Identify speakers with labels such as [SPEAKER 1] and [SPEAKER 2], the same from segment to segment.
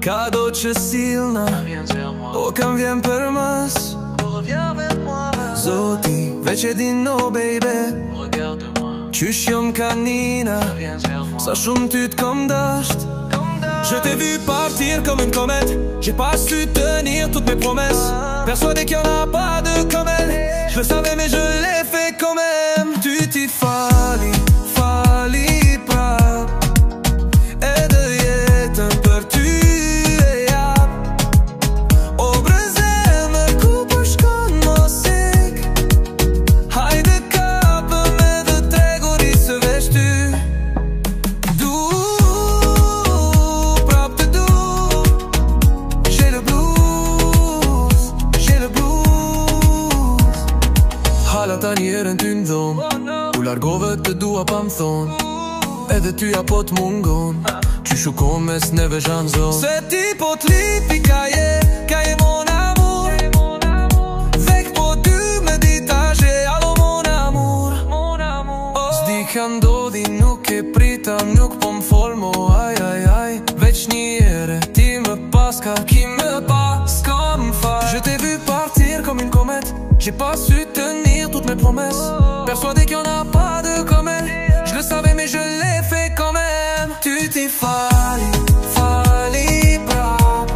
[SPEAKER 1] Ca dolce silna, o când vien pe rămas, Zoti, vece din nou, baby. Tu chiom canina, ça chante comme d'ast. Je t'ai vu partir comme une comète. J'ai pas su tenir toutes mes promesses. Persuadé qu'il y en a pas de comme elle. Je le savais mais je l'ai fait quand même. Tu t'y fali prap. E de jetën për ty e jap. O brezemër ku po shkon mos ik. Hajde kapëm edhe treguri se veç ty. Ta njerën ty n'dhon U largove të dua pa m'thon Edhe tyja po t'mungon Qyshu kom mes neve zhan zon Se ti po t'lipi ka je mon amour Vek po dy me ditaje Alo mon amour S'di ka ndodhi nuk e prita Nuk po m'fol mo aj Veç njere ti me paska Ki me paska m'faj Je t'ai vu partir comme une comète J'ai pas su tenir toutes mes promesses. Persuadé qu'il y en a pas de comme elle. Je le savais mais je l'ai fait quand même. Tu t'y fali prap.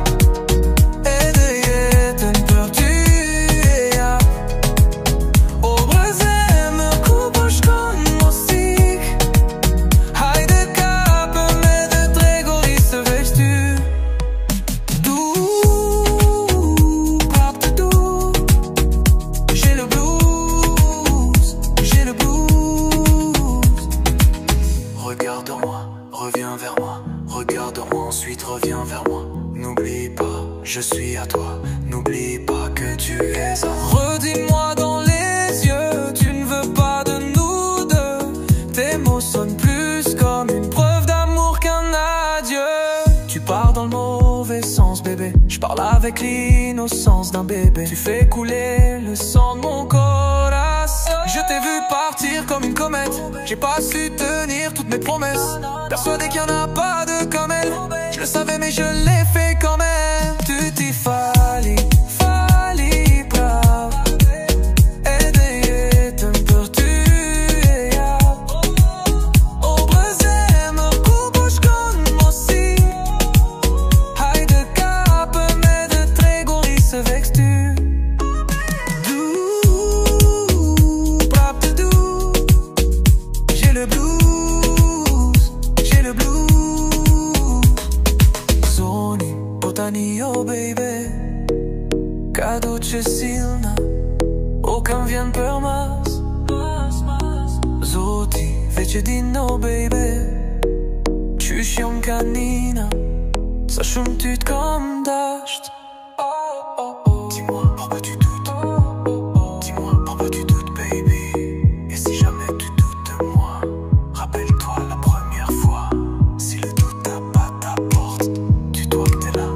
[SPEAKER 1] E de jetën për ty e jap. O brezemër ku po shkon mos ik. Hajde kapëm edhe tregori se veç ty. Reviens vers moi, regarde-moi, ensuite reviens vers moi. N'oublie pas, je suis à toi. N'oublie pas que tu es à moi. Redis-moi dans les yeux, tu ne veux pas de nous deux. Tes mots sonnent plus comme une preuve d'amour qu'un adieu. Tu pars dans le mauvais sens, bébé. Je parle avec l'innocence d'un bébé. Tu fais couler le sang de mon corazon. Je t'ai vu partir comme une comète. J'ai pas su tenir toutes mes promesses. Persuadé qu'il y en a pas de comme elle. Je le savais mais je l'ai fait quand même. Tu t'y fali prap. E de jetën për ty e jap. O brezemër ku po shkon mos ik. Hajde kapëm edhe tregori se veç ty. J'ai le blues. Oh baby, ca dolce silna, o kam vjen për mas. Zoti, vece din nou baby. Qysh jom kanina, sa shumë ty t'kam dasht. Dis-moi pourquoi tu doutes. Dis-moi pourquoi tu doutes baby. Et si jamais tu doutes de moi, rappelle-toi la première fois. Si le doute tape à ta porte, dis-toi que t'es là.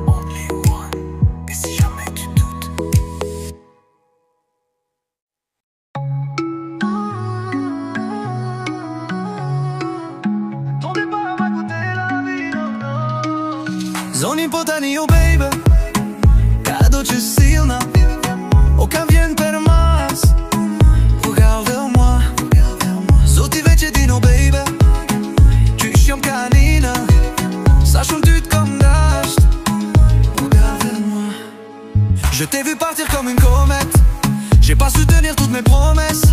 [SPEAKER 1] Zoni po tani, oh baby, ca dolce silna, o kam vjen për mas. Regarde vers moi, zoti vece din oh baby. Qysh jom kanina, sa shumë ty t'kom dasht. Regarde vers moi. Je t'ai vu partir comme une comète. J'ai pas su tenir toutes mes promesses.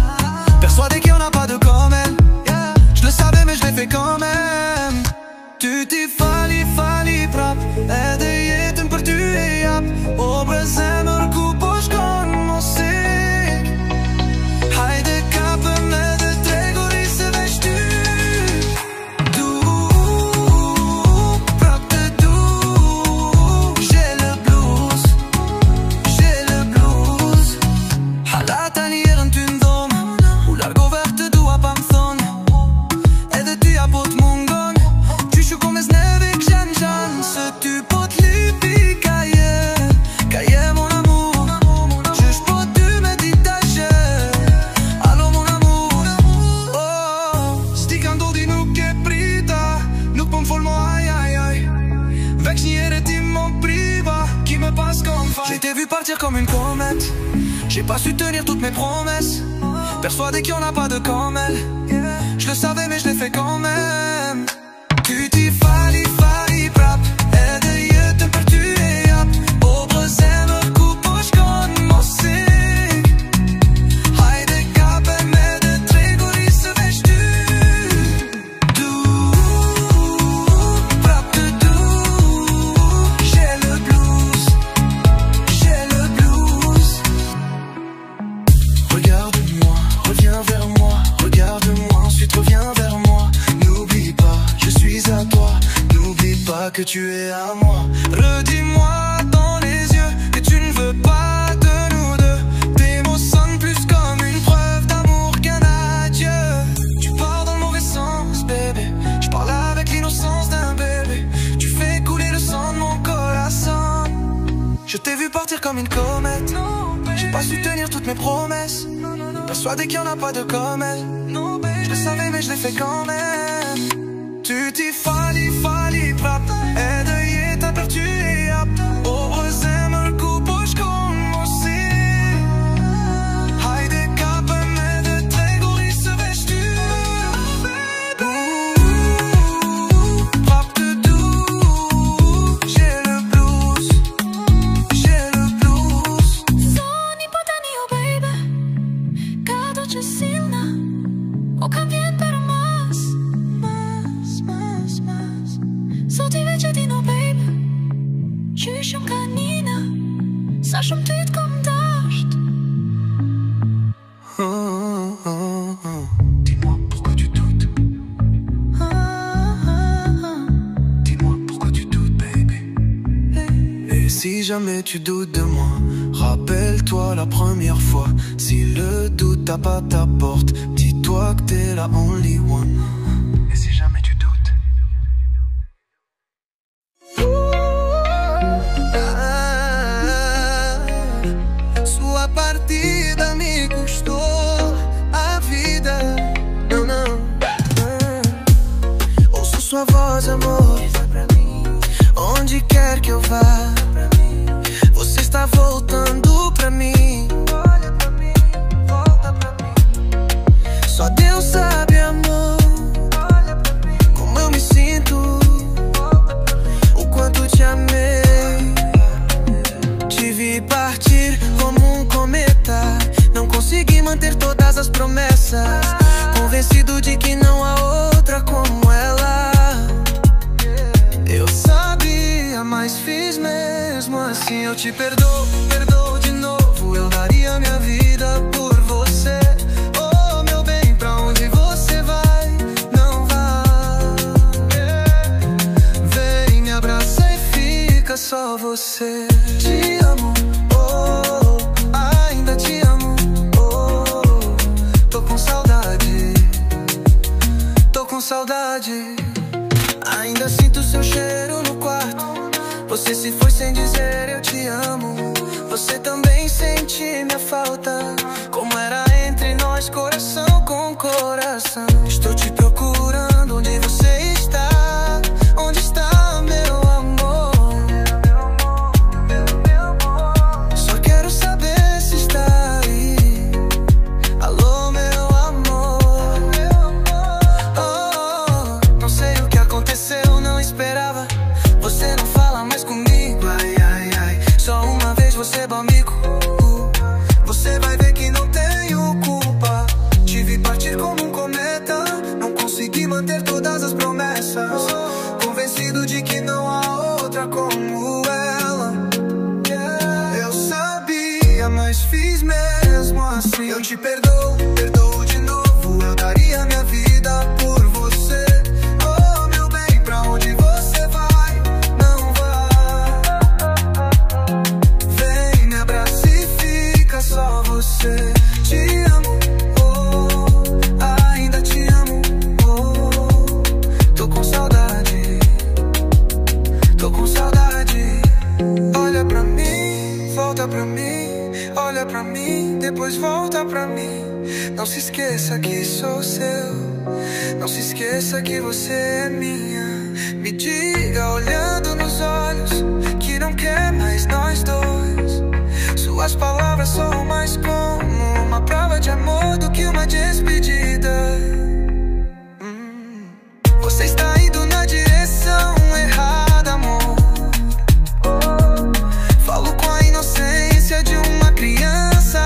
[SPEAKER 1] Persuadé qu'il y en a pas de comme elle. Je le savais mais je l'ai fait quand même. Tu t'y fali prap. E de jetën për ty e jap. O brezemër ku po shkon mos ik. Hajde kapëm edhe tregori se veç ty. Prap të J'ai le blues. Hala ta njerën ty n'dhon. U largove të dua pa m'thon. Edhe tyja po t'mungon. Qyshu kom mes ne t'ai vu partir comme une comète. J'ai pas su tenir toutes mes promesses, persuadé qu'il y en a pas de comme elle. Je le savais mais je l'ai fait quand même. Tutti fali prap, är det jättebart du är japp. Obestämmer kupos kon musik. Heide gabe med det tregorisse värs du. Du, prap du. J'ai le blues, j'ai le blues. Regarde-moi, reviens vers moi. Regarde-moi, ensuite reviens vers moi. N'oublie pas, je suis à toi. N'oublie pas que tu es à moi. Redis-moi dans les yeux que tu ne veux pas de nous deux. Tes mots sonnent plus comme une preuve d'amour qu'un adieu. Tu pars dans le mauvais sens, bébé. Je parle avec l'innocence d'un bébé. Tu fais couler le sang de mon corazon. Je t'ai vu partir comme une comète. J'ai pas su tenir toutes mes promesses, persuadé qu'il y en a pas de comme elle. Je le savais mais je l'ai fait quand même. Tutti fali prap, är det jättebart du är japp. Obestämmer kupos kon musik. Heide gabe med det tregorisse värs du. Prap du. J'ai le blues, j'ai le blues.
[SPEAKER 2] Sogni potani, oh baby, cado ci silna. O cambien per mas. Só te vejo de novo, baby. Je suis une canine. Sache-moi tout comme d'art.
[SPEAKER 1] Dis-moi pourquoi tu doutes. Dis-moi pourquoi tu doutes, baby. Et si jamais tu doutes de moi, rappelle-toi la première fois. Si le doute tape à ta porte, dis-toi que t'es la only one. Et si jamais tu doutes. Sua partida me custou a vida. Não. Ouço sua voz, amor, onde quer que eu vá. Você está voltando pra mim. Olha pra mim, volta pra mim. Só Deus sabe, amor, olha pra mim, como eu me sinto, o quanto te amei. Te vi partir como um cometa. Não consegui manter todas as promessas, convencido de que não há outra como ela. Eu sabia, mas fiz mesmo assim. Eu te perdoo de novo. Eu daria minha vida por você. Oh, meu bem, pra onde você vai? Não vá. Vem, me abraça e fica só você. Te amo, oh, ainda te amo, oh. Tô com saudade, tô com saudade. Ainda sinto seu cheiro no quarto. Você se foi sem dizer eu te amo. Você também sente minha falta. Como era entre nós, coração com coração. Estou te procurando, onde você está? Onde está meu amor? Só quero saber se está aí. Alô, meu amor. Oh, não sei o que aconteceu, não esperava. Você não fala mais comigo, ai, ai, ai. Só uma vez você comigo. Você vai ver que não tenho culpa. Te vi partir como um cometa. Não consegui manter todas as promessas, convencido de que não há outra como ela. Eu sabia, mas fiz mesmo assim. Eu te perdoo de novo. Eu daria minha vida por você. Oh, meu bem, pra onde você vai? Não vá. Vem, me abraça e fica só você. Te amo, oh, ainda te amo, oh. Tô com saudade, tô com saudade. Olha pra mim, volta pra mim. Olha pra mim, depois volta pra mim. Não se esqueça que sou seu. Não se esqueça que você é minha. Me diga olhando nos olhos que não quer mais nós dois. Suas palavras soam mais como uma prova de amor do que uma despedida. Você está indo na direção errada, amor. Falo com a inocência de uma criança.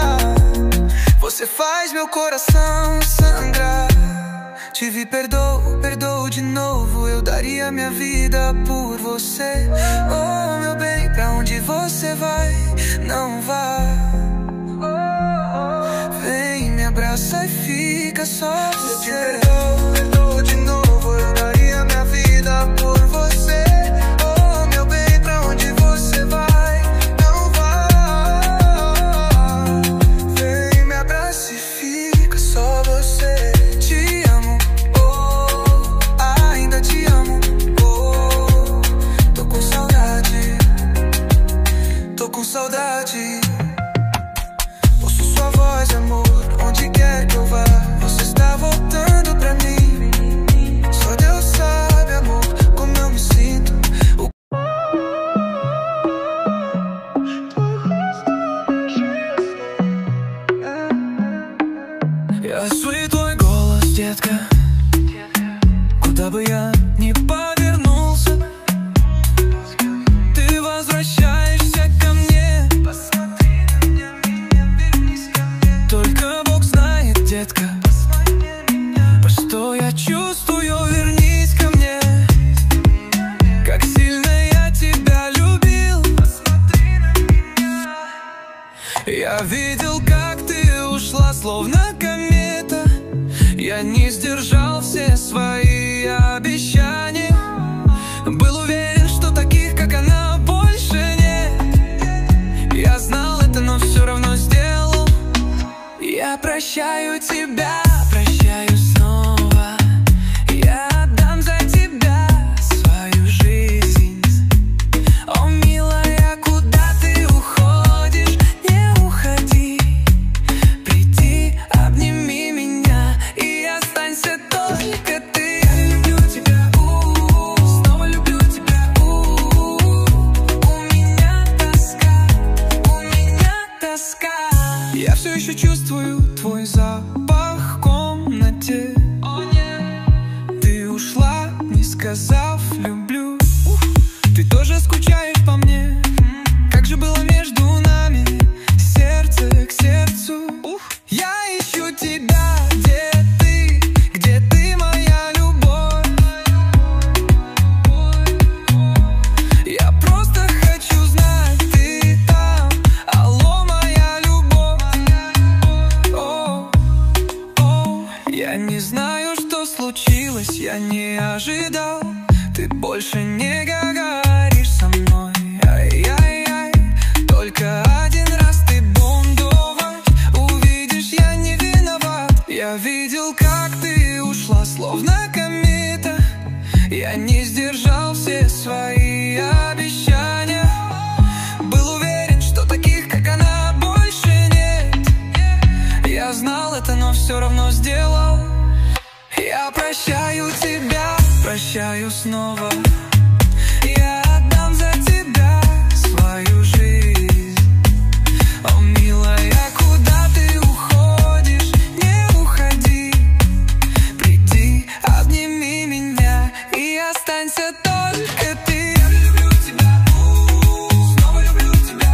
[SPEAKER 1] Você faz meu coração sangrar. Te vi, perdoo de novo. Eu daria minha vida por você. Oh, meu bem, pra onde você vai? Não vá. Vem, me abraça e fica só você. Te perdoo de novo. Eu daria minha vida por você. Oh, meu bem, pra onde você vai? Não vá. Vem, me abraça e fica só você. Te amo. Te amo, oh, tô com saudade, tô com saudade. Ouço sua voz, amor, onde quer que eu vá. Você está voltando pra mim. Só Deus sabe, amor, como eu me sinto. Я слышу твой голос, детка. Куда бы я ни повернулся, ты возвращаешься ко мне. Посмотри на меня, вернись ко мне. Только Бог знает, детка, что я чувствую, вернись ко мне. Как сильно я тебя любил. Посмотри на меня. Я видел, как ты ушла, словно комета. Я не сдержал все свои обещания. Был уверен, что таких, как она, больше нет. Я знал это, но все равно сделал. Я прощаю тебя, прощаю снова. Я отдам за тебя свою жизнь. О, милая, куда ты уходишь? Не уходи. Приди, обними меня и останься только ты. Я люблю тебя, снова люблю тебя, у меня тоска, у меня тоска. Я все еще чувствую твой запах в комнате. Ты ушла, не сказав люблю. Ты тоже скучаешь по мне. Как же было между нами, сердце к сердцу. Я ищу тебя, где ты, моя любовь. Я просто хочу знать, ты там. Алло, моя любовь. Я не знаю, что случилось, я не ожидал. Ты больше не говоришь со мной. Ай-яй-яй. Только один раз ты бунтовать. Увидишь, я не виноват. Я видел, как ты ушла, словно комета. Я не сдержал все свои обещания. Был уверен, что таких, как она, больше нет. Я знал это, но все равно сделал. Я прощаю тебя, прощаю снова. Я отдам за тебя свою жизнь. О, милая, куда ты уходишь? Не уходи. Приди, обними меня и останься только ты. Я люблю тебя, снова люблю тебя.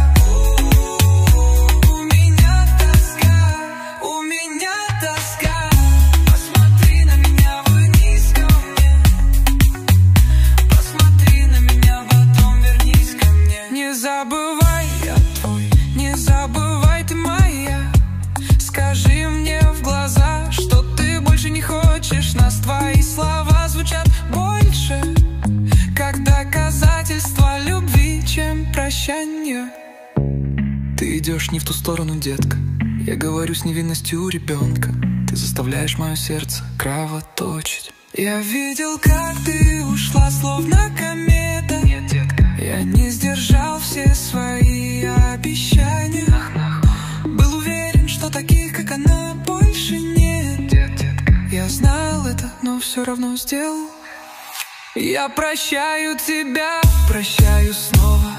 [SPEAKER 1] У меня тоска, у меня тоска. Посмотри на меня, вернись ко мне. Посмотри на меня, потом вернись ко мне. Не забывай, я твой, не забывай, ты моя. Скажи мне в глаза, что ты больше не хочешь нас. Твои слова звучат больше, как доказательство любви, чем прощание. Ты идешь не в ту сторону, детка. Я говорю с невинностью ребенка. Ты заставляешь мое сердце кровоточить. Я видел, как ты ушла, словно комета. Нет, детка. Я не сдержал все свои обещания. Был уверен, что таких, как она, больше нет. Детка. Я знал это, но все равно сделал. Я прощаю тебя, прощаю снова.